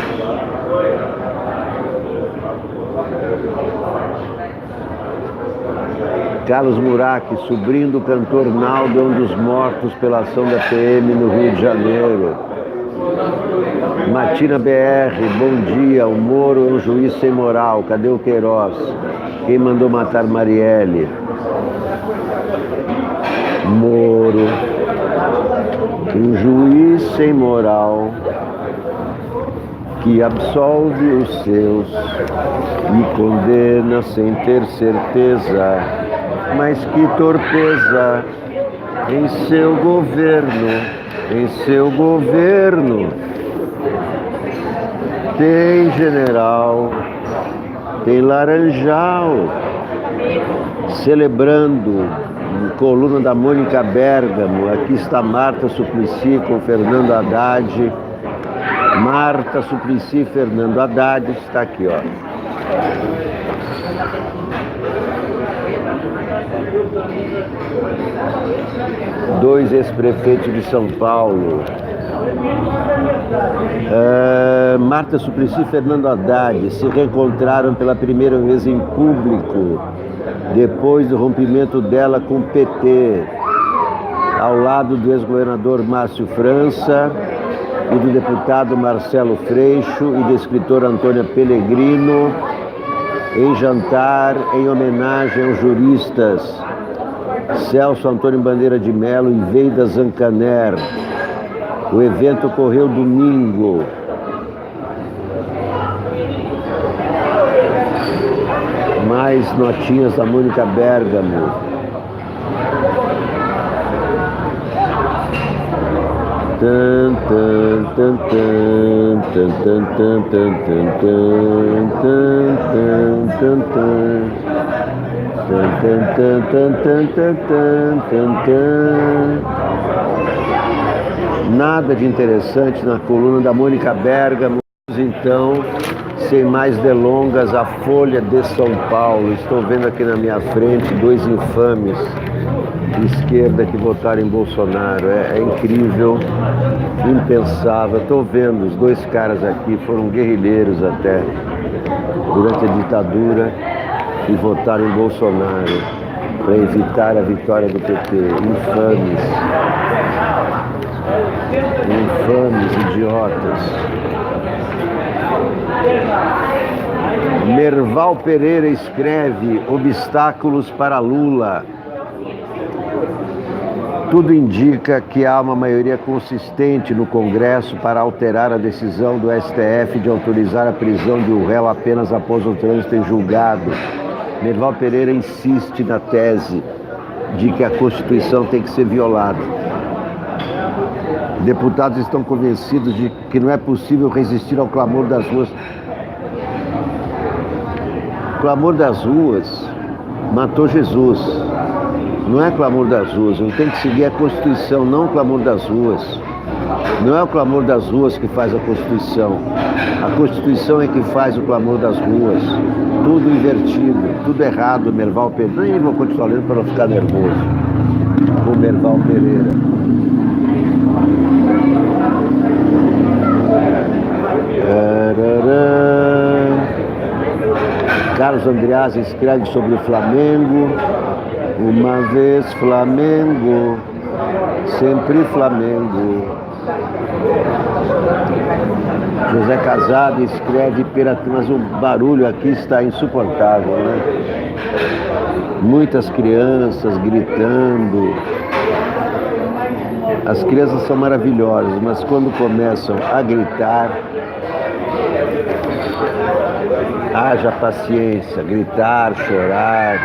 Carlos Murak, sobrinho do cantor Naldo, é um dos mortos pela ação da PM no Rio de Janeiro. Matina BR, bom dia, o Moro é um juiz sem moral, cadê o Queiroz? Quem mandou matar Marielle? Moro, um juiz sem moral, que absolve os seus e condena sem ter certeza. Mas que torpeza em seu governo, tem general, tem Laranjal, celebrando coluna da Mônica Bergamo. Aqui está Marta Suplicy com Fernando Haddad. Marta Suplicy, Fernando Haddad, está aqui, ó. Dois ex-prefeitos de São Paulo. Marta Suplicy e Fernando Haddad se reencontraram pela primeira vez em público depois do rompimento dela com o PT, ao lado do ex-governador Márcio França e do deputado Marcelo Freixo e da escritora Antônia Pellegrino, em jantar em homenagem aos juristas Celso Antônio Bandeira de Mello e Veida Zancaner. O evento ocorreu domingo. Mais notinhas da Mônica Bergamo. Tan, tan, tan, tan, tan, tan, tan, tan, tan, tan, tan, tan, tan. Nada de interessante na coluna da Mônica Bergamo. Então, sem mais delongas, a Folha de São Paulo. Estou vendo aqui na minha frente dois infames de esquerda que votaram em Bolsonaro. É incrível, impensável. Estou vendo os dois caras aqui, foram guerrilheiros até. durante a ditadura e votaram em Bolsonaro para evitar a vitória do PT. Infames. Infames, idiotas. Merval Pereira escreve: obstáculos para Lula. Tudo indica que há uma maioria consistente no Congresso para alterar a decisão do STF de autorizar a prisão de um réu apenas após o trânsito em julgado. Merval Pereira insiste na tese de que a Constituição tem que ser violada. Deputados estão convencidos de que não é possível resistir ao clamor das ruas. O clamor das ruas matou Jesus. Não é clamor das ruas, não tem que seguir a Constituição, não o clamor das ruas. Não é o clamor das ruas que faz a Constituição. A Constituição é que faz o clamor das ruas. Tudo invertido, tudo errado, Merval Pereira. Nem vou continuar lendo para não ficar nervoso. O Merval Pereira. Carlos Andreasa escreve sobre o Flamengo. Uma vez Flamengo, sempre Flamengo. José Casado escreve mas o barulho aqui está insuportável, né? Muitas crianças gritando. As crianças são maravilhosas, mas quando começam a gritar, haja paciência, gritar, chorar,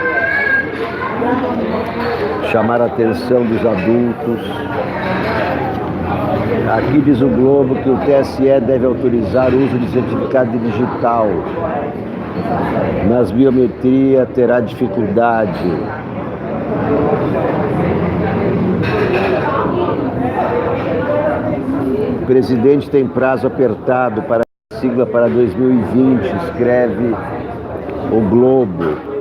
chamar a atenção dos adultos. Aqui diz o Globo que o TSE deve autorizar o uso de certificado digital. Nas biometria terá dificuldade. O presidente tem prazo apertado para a sigla para 2020, escreve o Globo.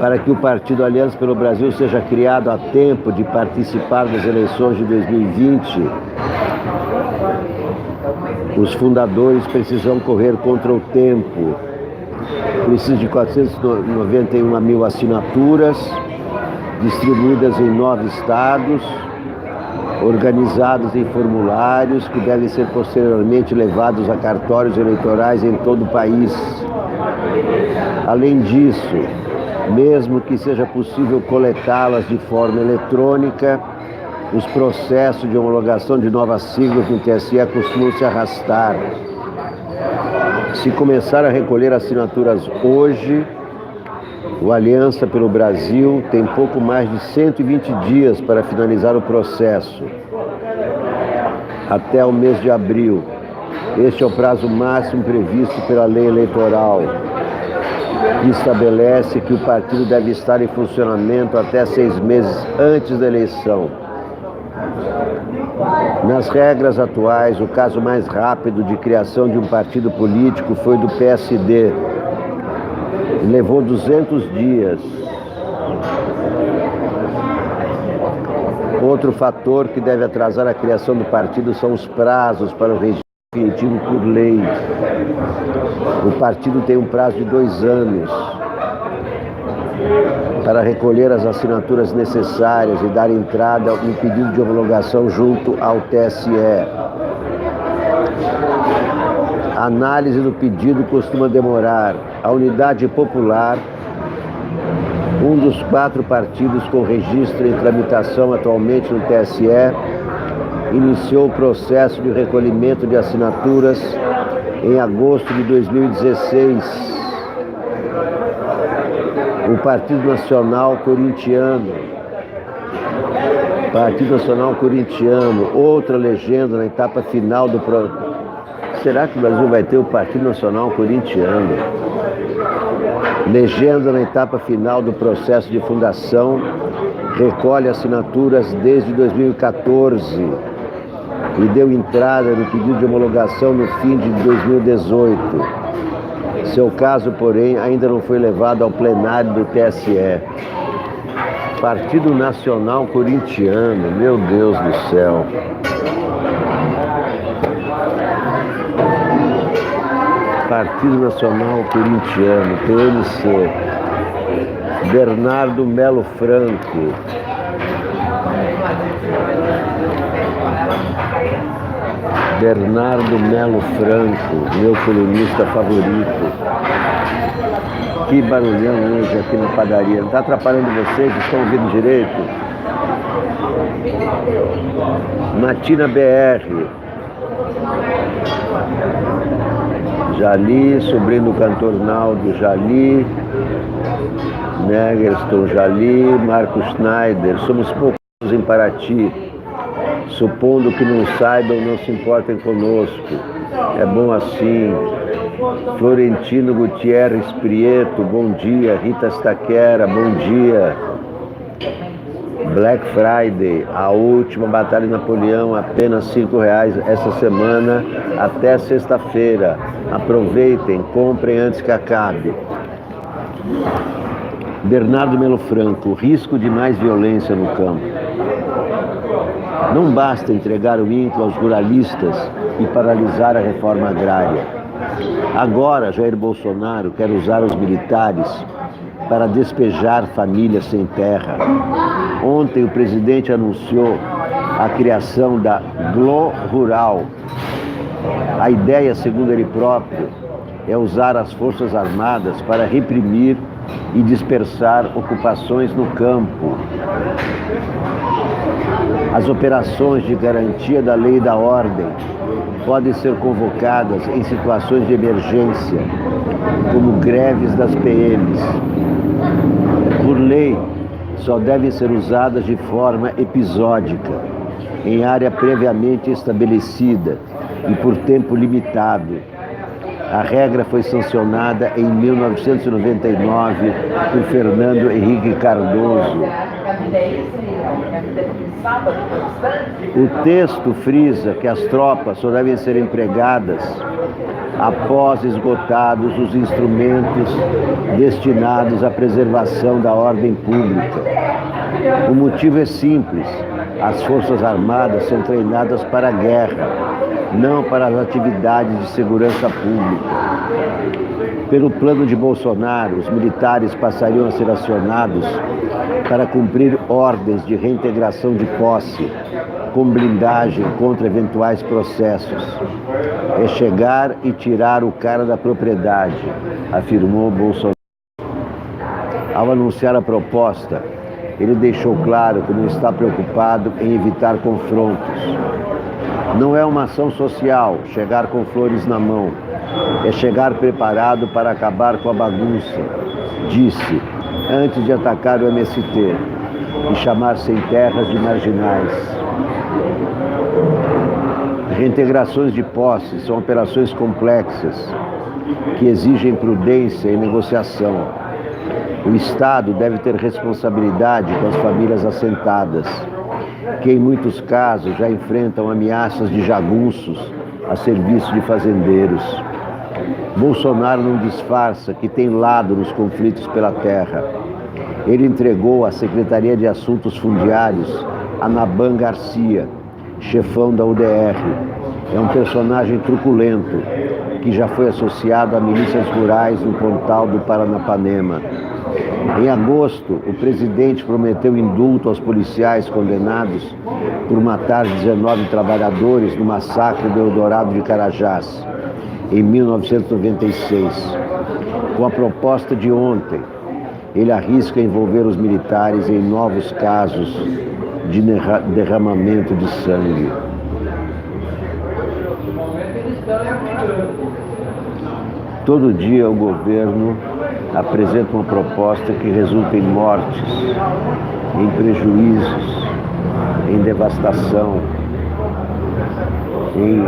Para que o partido Aliança pelo Brasil seja criado a tempo de participar das eleições de 2020, os fundadores precisam correr contra o tempo. Precisa de 491 mil assinaturas, distribuídas em 9 estados, organizados em formulários que devem ser posteriormente levados a cartórios eleitorais em todo o país. Além disso, mesmo que seja possível coletá-las de forma eletrônica, os processos de homologação de novas siglas no TSE costumam se arrastar. Se começar a recolher assinaturas hoje, o Aliança pelo Brasil tem pouco mais de 120 dias para finalizar o processo, até o mês de abril. Este é o prazo máximo previsto pela lei eleitoral, que estabelece que o partido deve estar em funcionamento até 6 meses antes da eleição. Nas regras atuais, o caso mais rápido de criação de um partido político foi do PSD. Levou 200 dias. Outro fator que deve atrasar a criação do partido são os prazos para o regime definitivo por lei. O partido tem um prazo de 2 anos para recolher as assinaturas necessárias e dar entrada no pedido de homologação junto ao TSE. A análise do pedido costuma demorar. A Unidade Popular, um dos 4 partidos com registro em tramitação atualmente no TSE, iniciou o processo de recolhimento de assinaturas em agosto de 2016. O Partido Nacional Corintiano, outra legenda na etapa final do processo. Será que o Brasil vai ter o Partido Nacional Corintiano? Legenda na etapa final do processo de fundação, recolhe assinaturas desde 2014 e deu entrada no pedido de homologação no fim de 2018. Seu caso, porém, ainda não foi levado ao plenário do TSE. Partido Nacional Corintiano, meu Deus do céu. Partido Nacional Corintiano, PNC. Bernardo Melo Franco. Bernardo Melo Franco, meu colunista favorito. Que barulhão hoje aqui na padaria. Não está atrapalhando vocês? Estão ouvindo direito? Matina BR. Jali, sobrinho do cantor Naldo Jali. Negerston Jali, Marco Schneider. Somos poucos em Paraty. Supondo que não saibam, não se importem conosco. É bom assim. Florentino Gutierrez Prieto, bom dia. Rita Staquera, bom dia. Black Friday, a última batalha de Napoleão, apenas R$5 essa semana até sexta-feira. Aproveitem, comprem antes que acabe. Bernardo Melo Franco, risco de mais violência no campo. Não basta entregar o INCRA aos ruralistas e paralisar a reforma agrária. Agora, Jair Bolsonaro quer usar os militares para despejar famílias sem terra. Ontem o presidente anunciou a criação da GLO Rural. A ideia, segundo ele próprio, é usar as Forças Armadas para reprimir e dispersar ocupações no campo. As operações de garantia da lei e da ordem podem ser convocadas em situações de emergência, como greves das PMs. Por lei, só devem ser usadas de forma episódica, em área previamente estabelecida e por tempo limitado. A regra foi sancionada em 1999 por Fernando Henrique Cardoso. O texto frisa que as tropas só devem ser empregadas após esgotados os instrumentos destinados à preservação da ordem pública. O motivo é simples: as Forças Armadas são treinadas para a guerra, não para as atividades de segurança pública. Pelo plano de Bolsonaro, os militares passariam a ser acionados para cumprir ordens de reintegração de posse, com blindagem contra eventuais processos. É chegar e tirar o cara da propriedade, afirmou Bolsonaro. Ao anunciar a proposta, ele deixou claro que não está preocupado em evitar confrontos. Não é uma ação social chegar com flores na mão, é chegar preparado para acabar com a bagunça, disse, antes de atacar o MST e chamar sem terras de marginais. Reintegrações de posse são operações complexas que exigem prudência e negociação. O Estado deve ter responsabilidade com as famílias assentadas, que em muitos casos já enfrentam ameaças de jagunços a serviço de fazendeiros. Bolsonaro não disfarça que tem lado nos conflitos pela terra. Ele entregou a Secretaria de Assuntos Fundiários a Naban Garcia, chefão da UDR. É um personagem truculento que já foi associado a milícias rurais no Pontal do Paranapanema. Em agosto, o presidente prometeu indulto aos policiais condenados por matar 19 trabalhadores no massacre do Eldorado de Carajás, em 1996. Com a proposta de ontem, ele arrisca envolver os militares em novos casos de derramamento de sangue. Todo dia o governo apresenta uma proposta que resulta em mortes, em prejuízos, em devastação, em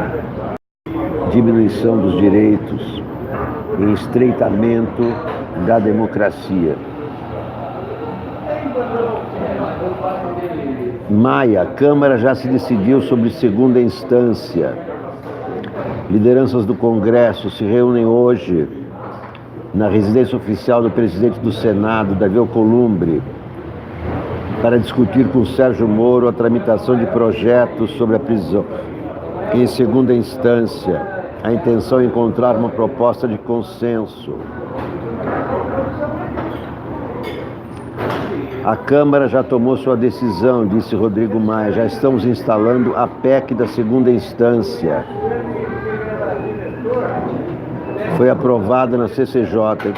diminuição dos direitos, em estreitamento da democracia. Maia, a Câmara já se decidiu sobre segunda instância. Lideranças do Congresso se reúnem hoje na residência oficial do presidente do Senado, Davi Alcolumbre, para discutir com Sérgio Moro a tramitação de projetos sobre a prisão em segunda instância A intenção é encontrar uma proposta de consenso. A Câmara já tomou sua decisão, disse Rodrigo Maia. Já estamos instalando a PEC da segunda instância. Foi aprovada na CCJ.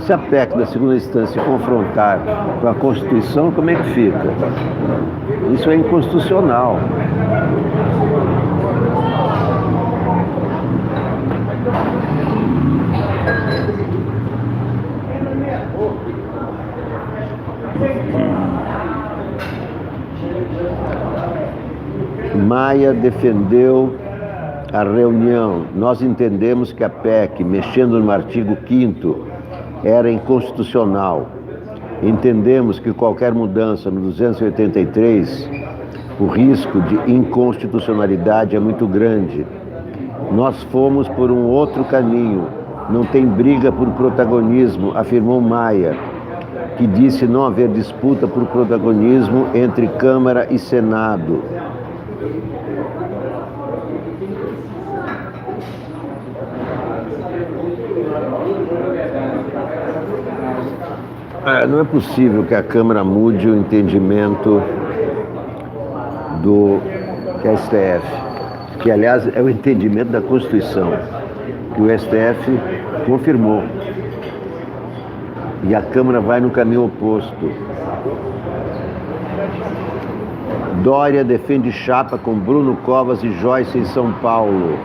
Se a PEC da segunda instância confrontar com a Constituição, como é que fica? Isso é inconstitucional. Maia defendeu a reunião. Nós entendemos que a PEC, mexendo no artigo 5º, era inconstitucional. Entendemos que qualquer mudança no 283, o risco de inconstitucionalidade é muito grande. Nós fomos por um outro caminho. Não tem briga por protagonismo, afirmou Maia, que disse não haver disputa por protagonismo entre Câmara e Senado. Não é possível que a Câmara mude o entendimento do STF, que aliás é o entendimento da Constituição, que o STF confirmou. E a Câmara vai no caminho oposto. Dória defende chapa com Bruno Covas e Joyce em São Paulo.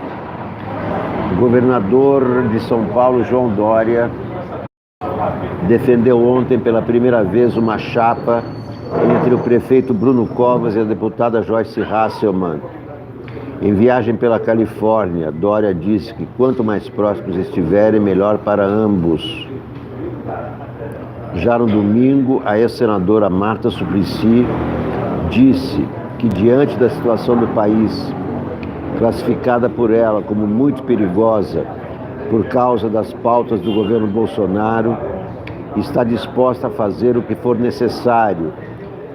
O governador de São Paulo, João Dória, defendeu ontem pela primeira vez uma chapa entre o prefeito Bruno Covas e a deputada Joyce Hasselmann. Em viagem pela Califórnia, Dória disse que quanto mais próximos estiverem, melhor para ambos. Já no domingo, a ex-senadora Marta Suplicy disse que diante da situação do país, classificada por ela como muito perigosa por causa das pautas do governo Bolsonaro, está disposta a fazer o que for necessário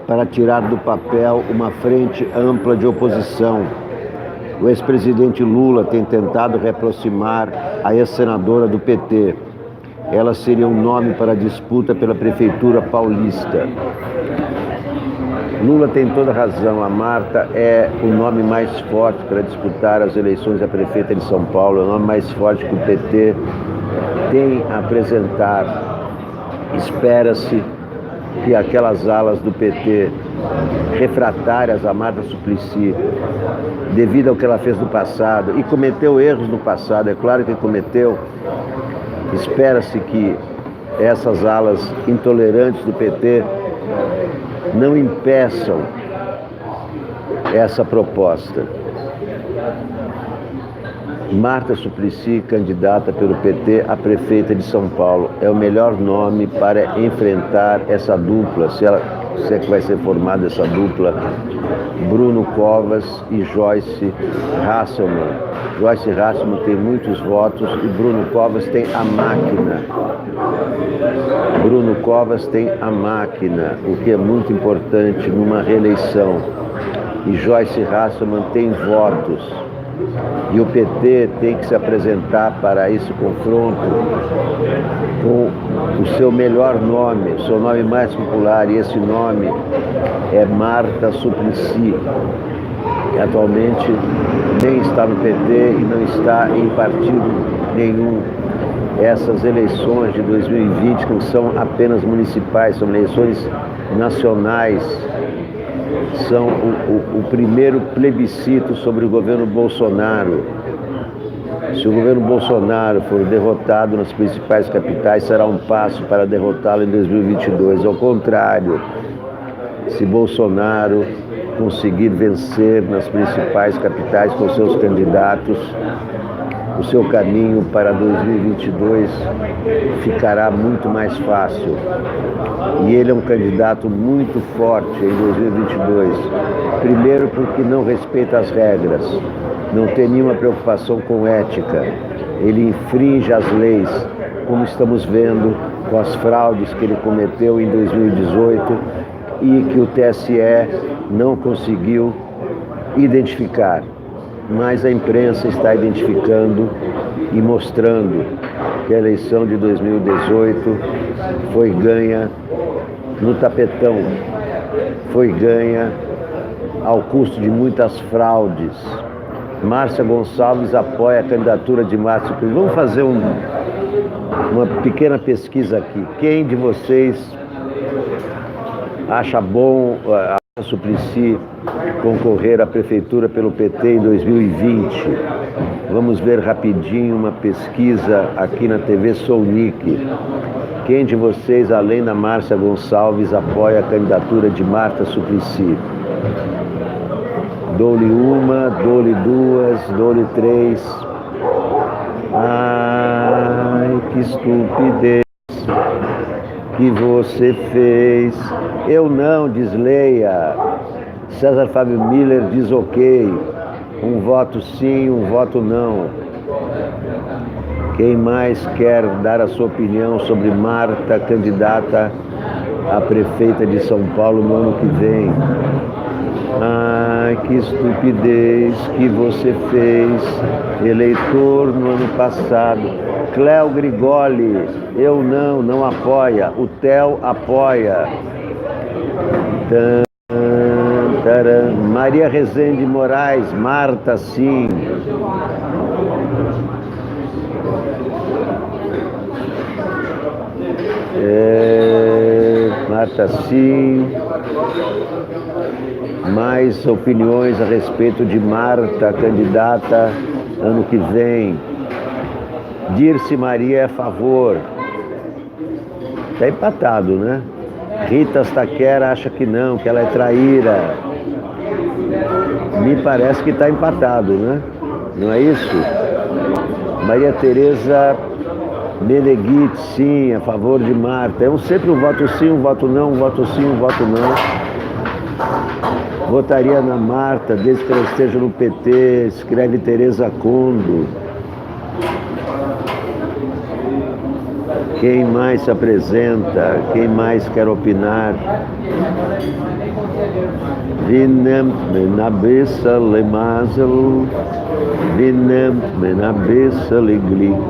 para tirar do papel uma frente ampla de oposição. O ex-presidente Lula tem tentado reaproximar a ex-senadora do PT. Ela seria um nome para a disputa pela prefeitura paulista. Lula tem toda razão, a Marta é o nome mais forte para disputar as eleições da prefeita de São Paulo, é o nome mais forte que o PT tem a apresentar. Espera-se que aquelas alas do PT refratárias a Marta Suplicy, devido ao que ela fez no passado, e cometeu erros no passado, é claro que cometeu, espera-se que essas alas intolerantes do PT não impeçam essa proposta. Marta Suplicy, candidata pelo PT a prefeita de São Paulo, é o melhor nome para enfrentar essa dupla, se é que vai ser formada essa dupla, Bruno Covas e Joyce Hasselmann. Joyce Hasselmann tem muitos votos e Bruno Covas tem a máquina. Bruno Covas tem a máquina, o que é muito importante numa reeleição. E Joyce Hasselmann tem votos. E o PT tem que se apresentar para esse confronto com o seu melhor nome, o seu nome mais popular, e esse nome é Marta Suplicy, que atualmente nem está no PT e não está em partido nenhum. Essas eleições de 2020 não são apenas municipais, são eleições nacionais. São o primeiro plebiscito sobre o governo Bolsonaro. Se o governo Bolsonaro for derrotado nas principais capitais, será um passo para derrotá-lo em 2022. Ao contrário, se Bolsonaro conseguir vencer nas principais capitais com seus candidatos, o seu caminho para 2022 ficará muito mais fácil. E ele é um candidato muito forte em 2022. Primeiro porque não respeita as regras, não tem nenhuma preocupação com ética. Ele infringe as leis, como estamos vendo com as fraudes que ele cometeu em 2018 e que o TSE não conseguiu identificar. mais a imprensa está identificando e mostrando que a eleição de 2018 foi ganha no tapetão, foi ganha ao custo de muitas fraudes. Márcia Gonçalves apoia a candidatura de Márcio Suplicy. Vamos fazer uma pequena pesquisa aqui. Quem de vocês acha bom a Suplicy concorrer à prefeitura pelo PT em 2020? Vamos ver rapidinho uma pesquisa aqui na TV Sounic. Quem de vocês, além da Márcia Gonçalves, apoia a candidatura de Marta Suplicy? Dou-lhe uma, dou-lhe duas, dou-lhe três. Ai, que estupidez que você fez. Eu não, diz Leia. César Fábio Miller diz ok. Um voto sim, um voto não. Quem mais quer dar a sua opinião sobre Marta, candidata a prefeita de São Paulo no ano que vem? Ai, que estupidez que você fez, eleitor no ano passado. Cléo Grigoli, eu não apoia. O Theo apoia. Maria Rezende Moraes, Marta sim. Marta sim. Mais opiniões a respeito de Marta, candidata ano que vem. Dirce Maria é a favor. Está empatado, né? Rita Staquera acha que não, que ela é traíra. Me parece que está empatado, né? Não é isso? Maria Tereza Meneghit, sim, a favor de Marta. É sempre um voto sim, um voto não, um voto sim, um voto não. Votaria na Marta, desde que ela esteja no PT, escreve Tereza Condo. Quem mais se apresenta? Quem mais quer opinar? Vinem menabessa lemazel, vinem menabessa leglick,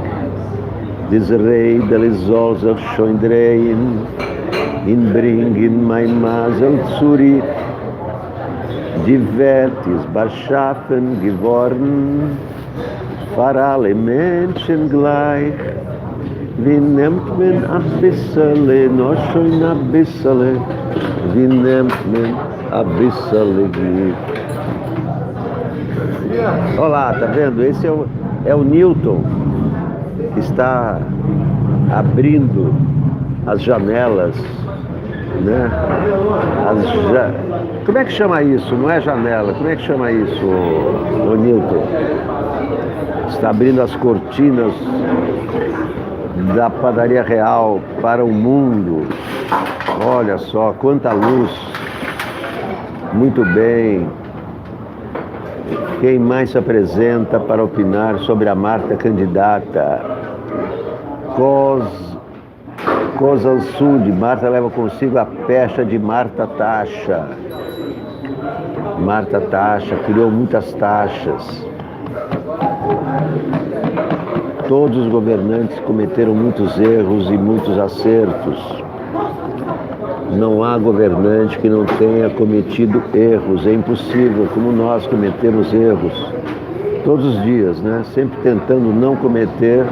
disrei delisoser schoindrein, inbringen mein Masel zurück. Divertis Barschaffen geworden, für alle Menschen gleich. Wie nimmt man a bissele, noch schon a bissele, wie nimmt man a bissele Glück? Olá, tá vendo? Esse é o Newton, que está abrindo as janelas, né? Como é que chama isso? Não é janela. Como é que chama isso, o Newton? Está abrindo as cortinas da padaria real para o mundo. Olha só, quanta luz. Muito bem. Quem mais se apresenta para opinar sobre a Marta candidata? Cosa ao Sud, Marta leva consigo a pecha de Marta Taxa. Marta Taxa criou muitas taxas. Todos os governantes cometeram muitos erros e muitos acertos. Não há governante que não tenha cometido erros. É impossível, como nós cometemos erros todos os dias, né? Sempre tentando não cometer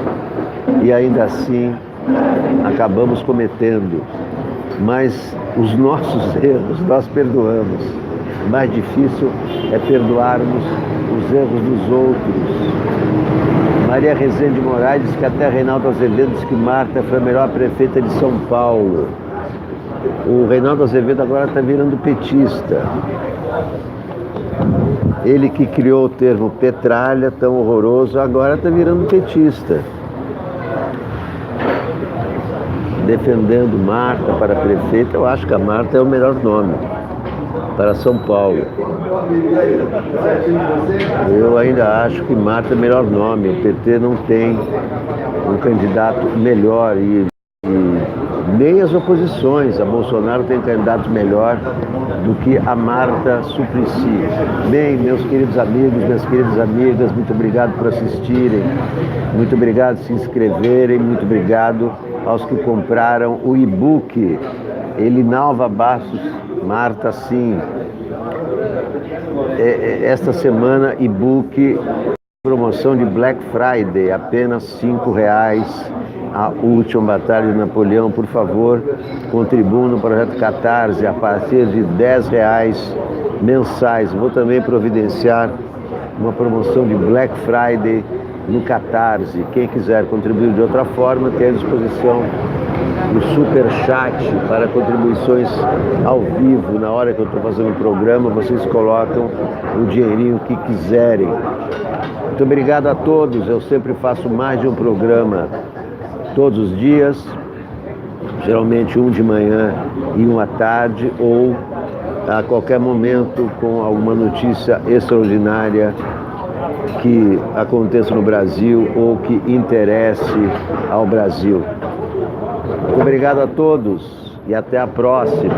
e ainda assim acabamos cometendo. Mas os nossos erros nós perdoamos. O mais difícil é perdoarmos os erros dos outros. Maria Rezende Moraes diz que até Reinaldo Azevedo diz que Marta foi a melhor prefeita de São Paulo. O Reinaldo Azevedo agora está virando petista. Ele que criou o termo petralha, tão horroroso, agora está virando petista. Defendendo Marta para prefeita, eu acho que a Marta é o melhor nome para São Paulo. Eu ainda acho que Marta é o melhor nome. O PT não tem um candidato melhor e Nem as oposições a Bolsonaro tem candidato melhor do que a Marta Suplicy. Bem, meus queridos amigos, minhas queridas amigas, muito obrigado por assistirem, muito obrigado por se inscreverem, muito obrigado aos que compraram o e-book Elinalva Bastos, Marta Sim. Esta semana, e-book, promoção de Black Friday, apenas R$5. A última batalha de Napoleão. Por favor, contribuam no projeto Catarse a partir de R$10 mensais. Vou também providenciar uma promoção de Black Friday no Catarse. Quem quiser contribuir de outra forma, tem à disposição o Super Chat para contribuições ao vivo. Na hora que eu estou fazendo o programa, vocês colocam o dinheirinho que quiserem. Muito obrigado a todos. Eu sempre faço mais de um programa todos os dias, geralmente um de manhã e um à tarde, ou a qualquer momento com alguma notícia extraordinária que aconteça no Brasil ou que interesse ao Brasil. Muito obrigado a todos e até a próxima.